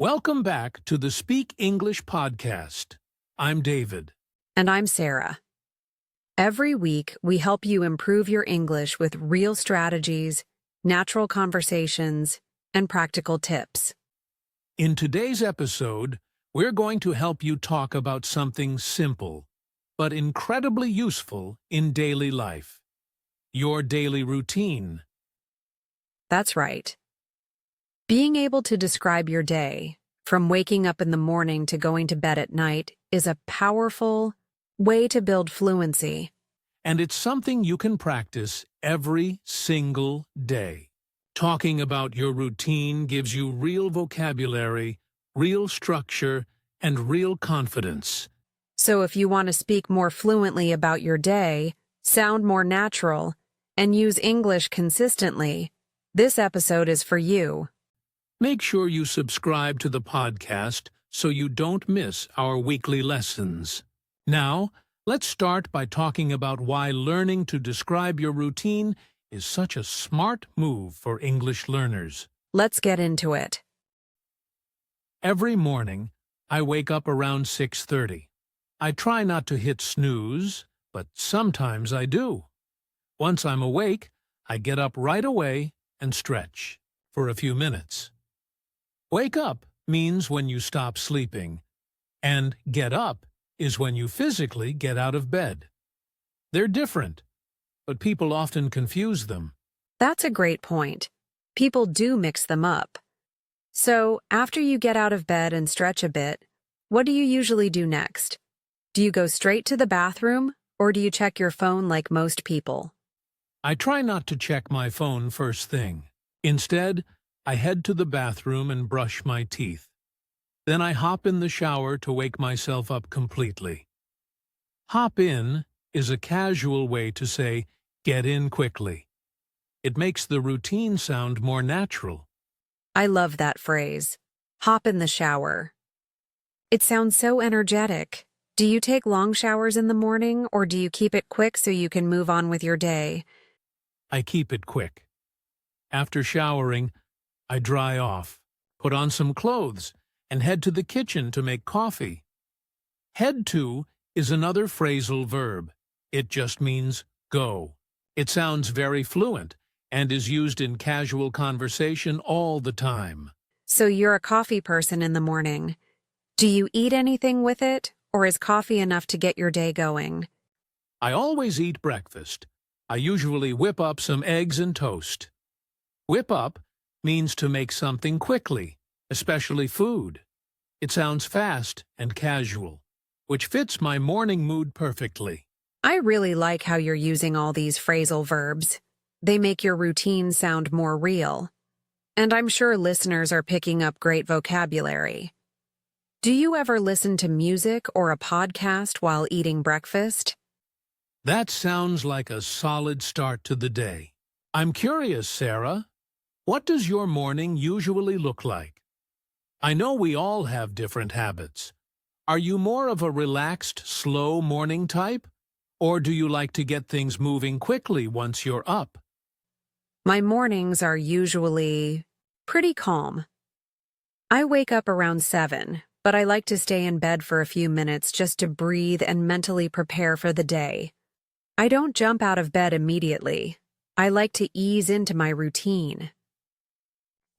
Welcome back to the Speak English podcast. I'm David. And I'm Sarah. Every week, we help you improve your English with real strategies, natural conversations, and practical tips. In today's episode, we're going to help you talk about something simple, but incredibly useful in daily life. Your daily routine. That's right. Being able to describe your day, from waking up in the morning to going to bed at night, is a powerful way to build fluency. And it's something you can practice every single day. Talking about your routine gives you real vocabulary, real structure, and real confidence. So if you want to speak more fluently about your day, sound more natural, and use English consistently, this episode is for you. Make sure you subscribe to the podcast so you don't miss our weekly lessons. Now, let's start by talking about why learning to describe your routine is such a smart move for English learners. Let's get into it. Every morning, I wake up around 6:30. I try not to hit snooze, but sometimes I do. Once I'm awake, I get up right away and stretch for a few minutes. Wake up means when you stop sleeping, and get up is when you physically get out of bed. They're different, but people often confuse them. That's a great point. People do mix them up. So, after you get out of bed and stretch a bit, what do you usually do next? Do you go straight to the bathroom, or do you check your phone like most people? I try not to check my phone first thing. Instead, I head to the bathroom and brush my teeth. Then I hop in the shower to wake myself up completely. Hop in is a casual way to say, get in quickly. It makes the routine sound more natural. I love that phrase. Hop in the shower. It sounds so energetic. Do you take long showers in the morning, or do you keep it quick so you can move on with your day? I keep it quick. After showering, I dry off, put on some clothes, and head to the kitchen to make coffee. Head to is another phrasal verb. It just means go. It sounds very fluent and is used in casual conversation all the time. So you're a coffee person in the morning. Do you eat anything with it, or is coffee enough to get your day going? I always eat breakfast. I usually whip up some eggs and toast. Whip up means to make something quickly, especially food. It sounds fast and casual, which fits my morning mood perfectly. I really like how you're using all these phrasal verbs. They make your routine sound more real. And I'm sure listeners are picking up great vocabulary. Do you ever listen to music or a podcast while eating breakfast? That sounds like a solid start to the day. I'm curious, Sarah. What does your morning usually look like? I know we all have different habits. Are you more of a relaxed, slow morning type? Or do you like to get things moving quickly once you're up? My mornings are usually pretty calm. I wake up around 7, but I like to stay in bed for a few minutes just to breathe and mentally prepare for the day. I don't jump out of bed immediately. I like to ease into my routine.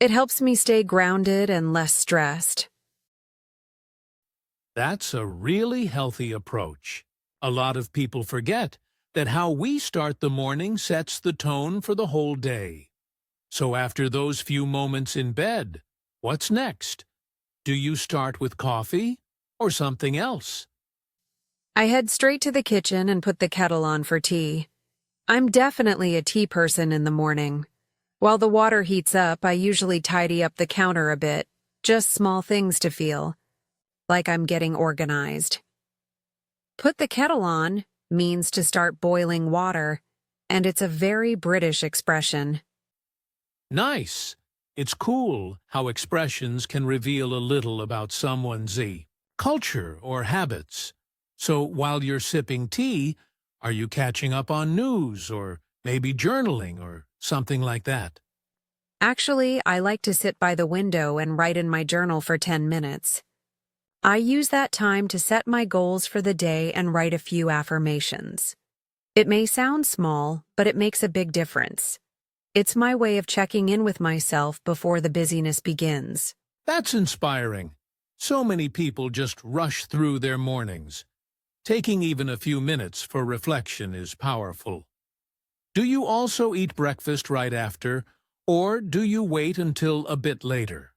It helps me stay grounded and less stressed. That's a really healthy approach. A lot of people forget that how we start the morning sets the tone for the whole day. So after those few moments in bed, what's next? Do you start with coffee or something else? I head straight to the kitchen and put the kettle on for tea. I'm definitely a tea person in the morning. While the water heats up, I usually tidy up the counter a bit, just small things to feel like I'm getting organized. Put the kettle on means to start boiling water, and it's a very British expression. Nice. It's cool how expressions can reveal a little about someone's culture or habits. So while you're sipping tea, are you catching up on news or maybe journaling or something like that? Actually, I like to sit by the window and write in my journal for 10 minutes. I use that time to set my goals for the day and write a few affirmations. It may sound small, but it makes a big difference. It's my way of checking in with myself before the busyness begins. That's inspiring. So many people just rush through their mornings. Taking even a few minutes for reflection is powerful. Do you also eat breakfast right after, or do you wait until a bit later?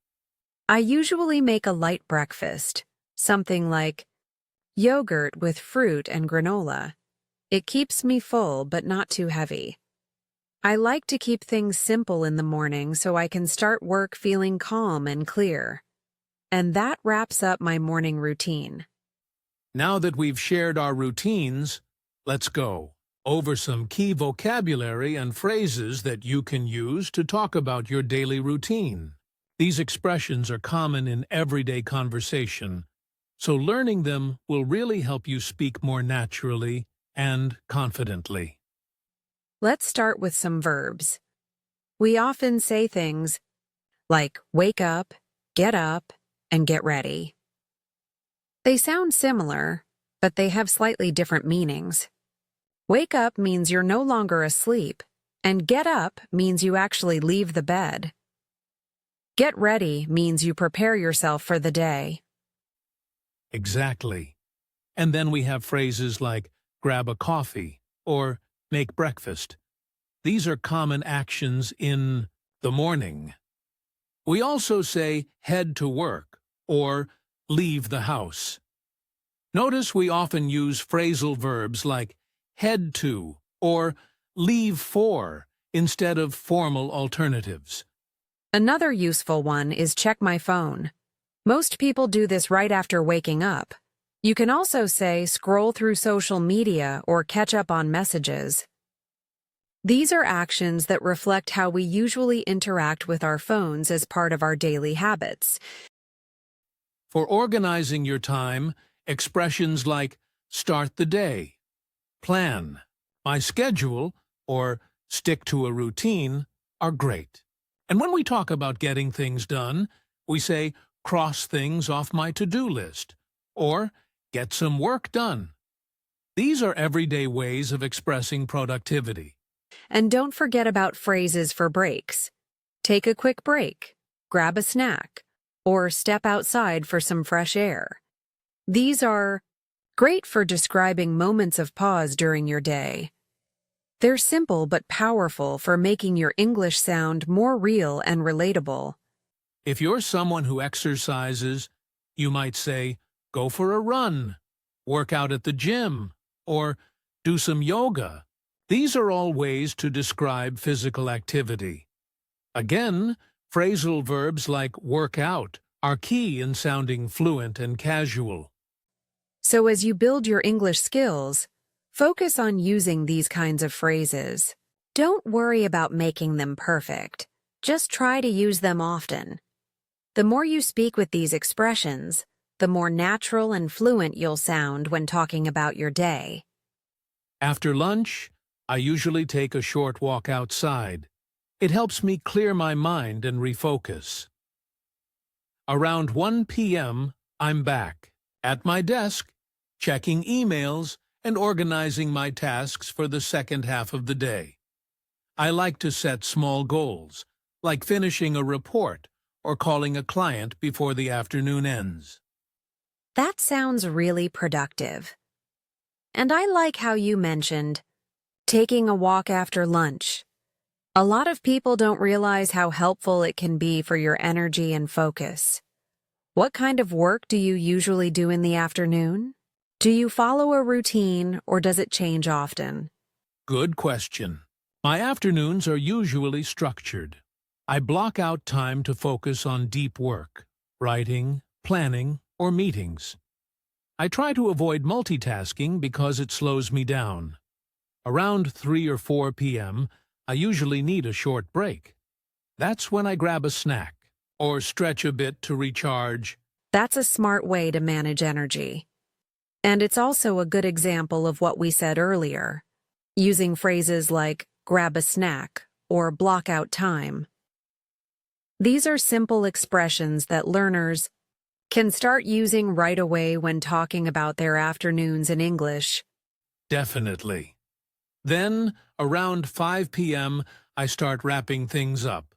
I usually make a light breakfast, something like yogurt with fruit and granola. It keeps me full but not too heavy. I like to keep things simple in the morning so I can start work feeling calm and clear. And that wraps up my morning routine. Now that we've shared our routines, let's go over some key vocabulary and phrases that you can use to talk about your daily routine. These expressions are common in everyday conversation, so learning them will really help you speak more naturally and confidently. Let's start with some verbs. We often say things like wake up, and get ready. They sound similar, but they have slightly different meanings. Wake up means you're no longer asleep, and get up means you actually leave the bed. Get ready means you prepare yourself for the day. Exactly. And then we have phrases like grab a coffee or make breakfast. These are common actions in the morning. We also say head to work or leave the house. Notice we often use phrasal verbs like head to or leave for instead of formal alternatives. Another useful one is check my phone. Most people do this right after waking up. You can also say scroll through social media or catch up on messages. These are actions that reflect how we usually interact with our phones as part of our daily habits. For organizing your time, expressions like start the day, plan, my schedule, or stick to a routine are great. And when we talk about getting things done, we say cross things off my to-do list, or get some work done. These are everyday ways of expressing productivity. And don't forget about phrases for breaks. Take a quick break, grab a snack, or step outside for some fresh air. These are great for describing moments of pause during your day. They're simple but powerful for making your English sound more real and relatable. If you're someone who exercises, you might say, go for a run, work out at the gym, or do some yoga. These are all ways to describe physical activity. Again, phrasal verbs like work out are key in sounding fluent and casual. So as you build your English skills, focus on using these kinds of phrases. Don't worry about making them perfect. Just try to use them often. The more you speak with these expressions, the more natural and fluent you'll sound when talking about your day. After lunch, I usually take a short walk outside. It helps me clear my mind and refocus. Around 1 p.m., I'm back, at my desk, checking emails and organizing my tasks for the second half of the day. I like to set small goals, like finishing a report or calling a client before the afternoon ends. That sounds really productive. And I like how you mentioned taking a walk after lunch. A lot of people don't realize how helpful it can be for your energy and focus. What kind of work do you usually do in the afternoon? Do you follow a routine or does it change often? Good question. My afternoons are usually structured. I block out time to focus on deep work, writing, planning, or meetings. I try to avoid multitasking because it slows me down. Around 3 or 4 p.m., I usually need a short break. That's when I grab a snack or stretch a bit to recharge. That's a smart way to manage energy. And it's also a good example of what we said earlier, using phrases like grab a snack or block out time. These are simple expressions that learners can start using right away when talking about their afternoons in English. Definitely. Then, around 5 p.m., I start wrapping things up.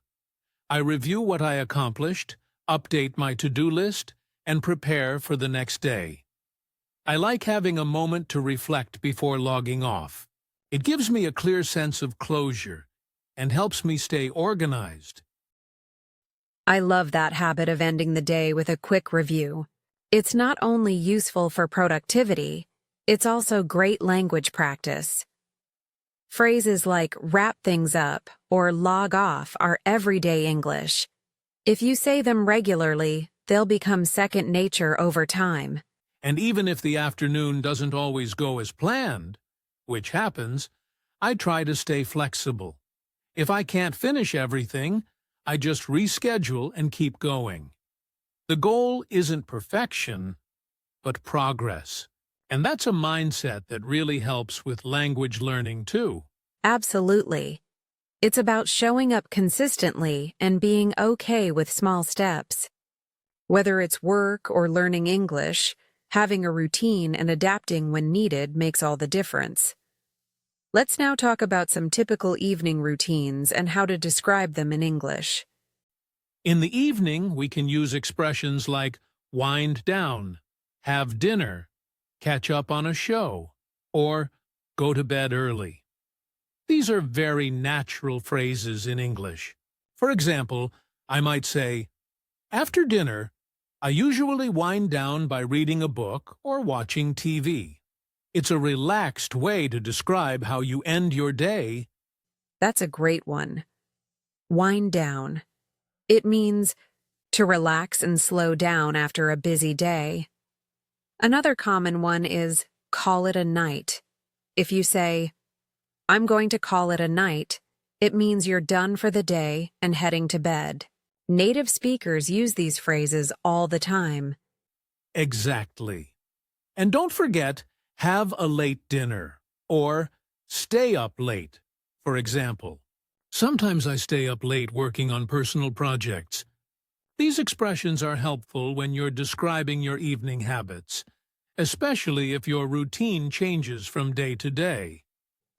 I review what I accomplished, update my to-do list, and prepare for the next day. I like having a moment to reflect before logging off. It gives me a clear sense of closure and helps me stay organized. I love that habit of ending the day with a quick review. It's not only useful for productivity, it's also great language practice. Phrases like wrap things up or log off are everyday English. If you say them regularly, they'll become second nature over time. And even if the afternoon doesn't always go as planned, which happens, I try to stay flexible. If I can't finish everything, I just reschedule and keep going. The goal isn't perfection, but progress. And that's a mindset that really helps with language learning too. Absolutely. It's about showing up consistently and being okay with small steps. Whether it's work or learning English, having a routine and adapting when needed makes all the difference. Let's now talk about some typical evening routines and how to describe them in English. In the evening, we can use expressions like wind down, have dinner, catch up on a show, or go to bed early. These are very natural phrases in English. For example, I might say, after dinner, I usually wind down by reading a book or watching TV. It's a relaxed way to describe how you end your day. That's a great one. Wind down. It means to relax and slow down after a busy day. Another common one is call it a night. If you say, I'm going to call it a night, it means you're done for the day and heading to bed. Native speakers use these phrases all the time. Exactly. And don't forget, have a late dinner, or stay up late, for example. Sometimes I stay up late working on personal projects. These expressions are helpful when you're describing your evening habits, especially if your routine changes from day to day.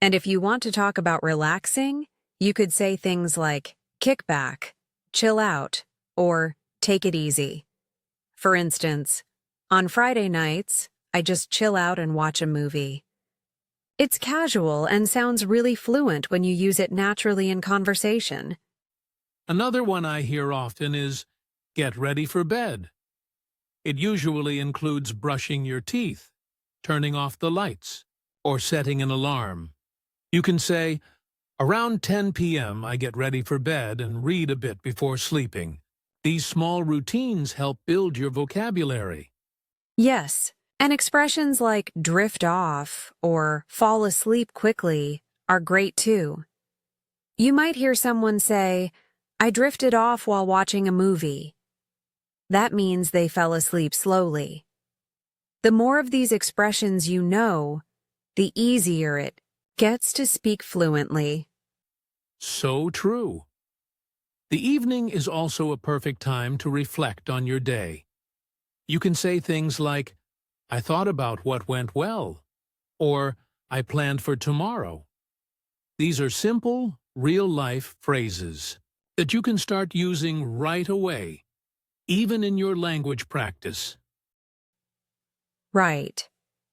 And if you want to talk about relaxing, you could say things like kick back, chill out, or take it easy. For instance, on Friday nights, I just chill out and watch a movie. It's casual and sounds really fluent when you use it naturally in conversation. Another one I hear often is, get ready for bed. It usually includes brushing your teeth, turning off the lights, or setting an alarm. You can say, around 10 p.m. I get ready for bed and read a bit before sleeping. These small routines help build your vocabulary. Yes, and expressions like drift off or fall asleep quickly are great too. You might hear someone say, I drifted off while watching a movie. That means they fell asleep slowly. The more of these expressions you know, the easier it gets to speak fluently. So true. The evening is also a perfect time to reflect on your day. You can say things like, I thought about what went well, or I planned for tomorrow. These are simple, real-life phrases that you can start using right away, even in your language practice. Right.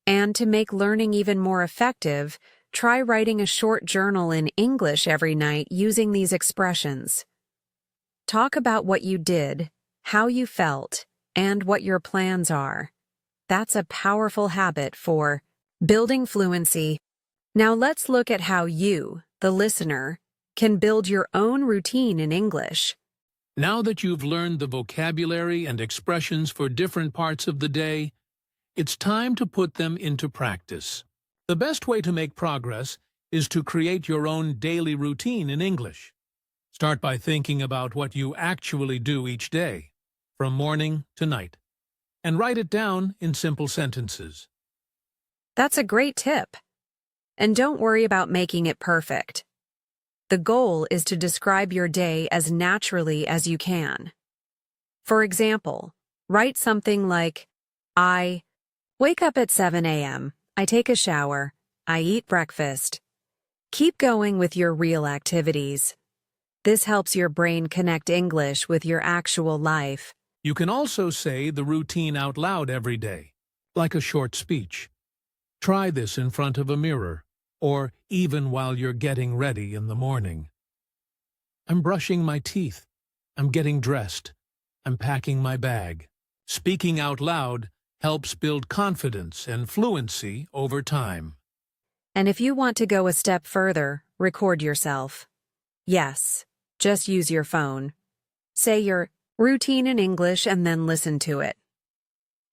And to make learning even more effective, try writing a short journal in English every night using these expressions. Talk about what you did, how you felt, and what your plans are. That's a powerful habit for building fluency. Now let's look at how you, the listener, can build your own routine in English. Now that you've learned the vocabulary and expressions for different parts of the day, it's time to put them into practice. The best way to make progress is to create your own daily routine in English. Start by thinking about what you actually do each day, from morning to night, and write it down in simple sentences. That's a great tip. And don't worry about making it perfect. The goal is to describe your day as naturally as you can. For example, write something like, I wake up at 7 a.m., I take a shower, I eat breakfast. Keep going with your real activities. This helps your brain connect English with your actual life. You can also say the routine out loud every day, like a short speech. Try this in front of a mirror, or even while you're getting ready in the morning. I'm brushing my teeth. I'm getting dressed. I'm packing my bag. Speaking out loud helps build confidence and fluency over time. And if you want to go a step further, record yourself. Yes, just use your phone. Say your routine in English and then listen to it.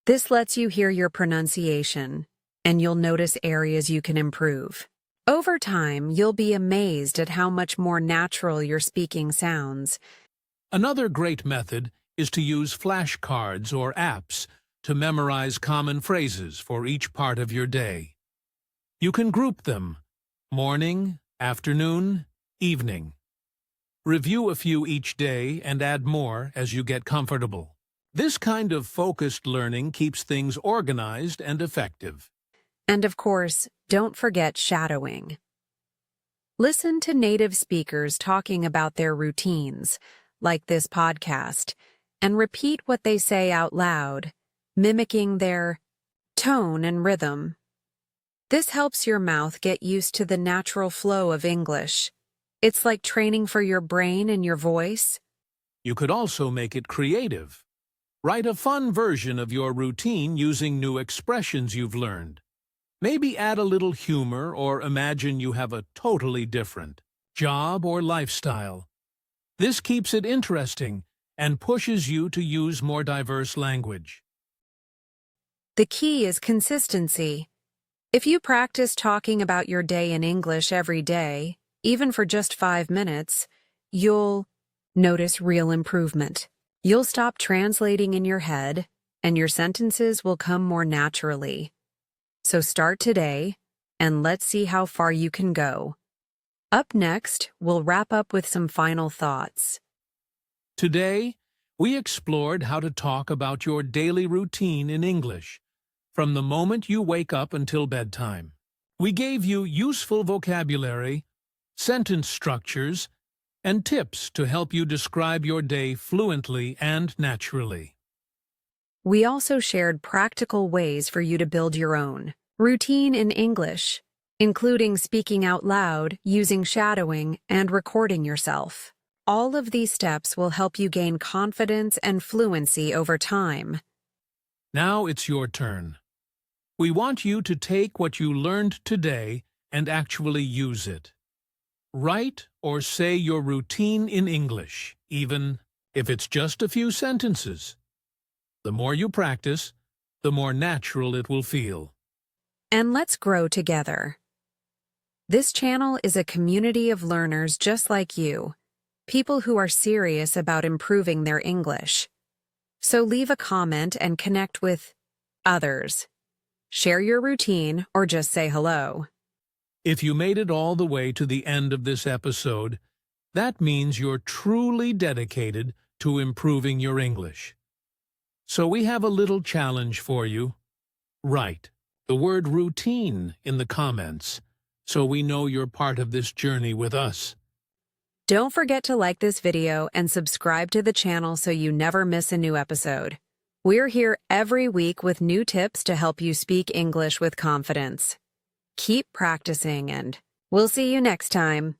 This lets you hear your pronunciation, and you'll notice areas you can improve. Over time, you'll be amazed at how much more natural your speaking sounds. Another great method is to use flashcards or apps to memorize common phrases for each part of your day. You can group them: morning, afternoon, evening. Review a few each day and add more as you get comfortable. This kind of focused learning keeps things organized and effective. And of course, don't forget shadowing. Listen to native speakers talking about their routines, like this podcast, and repeat what they say out loud, mimicking their tone and rhythm. This helps your mouth get used to the natural flow of English. It's like training for your brain and your voice. You could also make it creative. Write a fun version of your routine using new expressions you've learned. Maybe add a little humor or imagine you have a totally different job or lifestyle. This keeps it interesting and pushes you to use more diverse language. The key is consistency. If you practice talking about your day in English every day, even for just 5 minutes, you'll notice real improvement. You'll stop translating in your head, and your sentences will come more naturally. So start today, and let's see how far you can go. Up next, we'll wrap up with some final thoughts. Today, we explored how to talk about your daily routine in English, from the moment you wake up until bedtime. We gave you useful vocabulary, sentence structures, and tips to help you describe your day fluently and naturally. We also shared practical ways for you to build your own routine in English, including speaking out loud, using shadowing, and recording yourself. All of these steps will help you gain confidence and fluency over time. Now it's your turn. We want you to take what you learned today and actually use it. Write or say your routine in English, even if it's just a few sentences. The more you practice, the more natural it will feel. And let's grow together. This channel is a community of learners just like you, people who are serious about improving their English. So leave a comment and connect with others. Share your routine or just say hello. If you made it all the way to the end of this episode, that means you're truly dedicated to improving your English. So we have a little challenge for you. Write the word routine in the comments so we know you're part of this journey with us. Don't forget to like this video and subscribe to the channel so you never miss a new episode. We're here every week with new tips to help you speak English with confidence. Keep practicing and we'll see you next time.